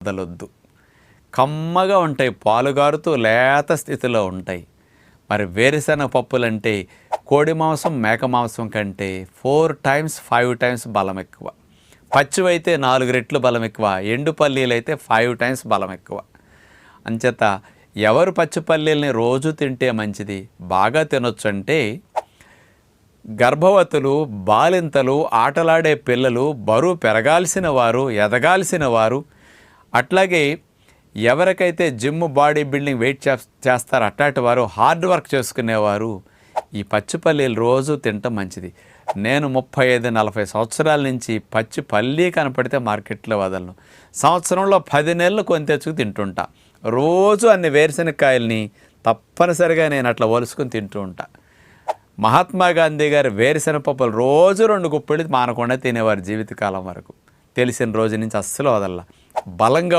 వదలొద్దు. కమ్మగా ఉంటాయి, పాలుగారుతూ లేత స్థితిలో ఉంటాయి. మరి వేరుశనగ పప్పులంటే కోడి మాంసం మేక మాంసం కంటే 4 times 5 times బలం ఎక్కువ. పచ్చివైతే 4 రెట్లు బలం ఎక్కువ, ఎండు పల్లీలు అయితే 5 times బలం ఎక్కువ. అంచేత ఎవరు పచ్చి పల్లీల్ని రోజు తింటే మంచిది, బాగా తినొచ్చు అంటే గర్భవతులు, బాలింతలు, ఆటలాడే పిల్లలు, బరువు పెరగాల్సిన వారు, ఎదగాల్సిన వారు, అట్లాగే ఎవరికైతే జిమ్, బాడీ బిల్డింగ్, వెయిట్ చేస్తారో అట్లాంటి వారు, హార్డ్ వర్క్ చేసుకునేవారు ఈ పచ్చి పల్లీలు రోజు తినటం మంచిది. నేను 35-40 సంవత్సరాల నుంచి పచ్చి పల్లీ కనపడితే మార్కెట్లో వదలను. సంవత్సరంలో 10 నెలలు కొని తెచ్చుకు తింటుంటా. రోజు అన్ని వేరుశనగకాయల్ని తప్పనిసరిగా నేను అట్లా ఒలుసుకుని తింటూ ఉంటా. మహాత్మా గాంధీ గారు వేరుశనగ పప్పులు రోజు 2 గుప్పెళ్ళు మానకుండా తినేవారు జీవితకాలం వరకు. తెలిసిన రోజు నుంచి అస్సలు వదల. బలంగా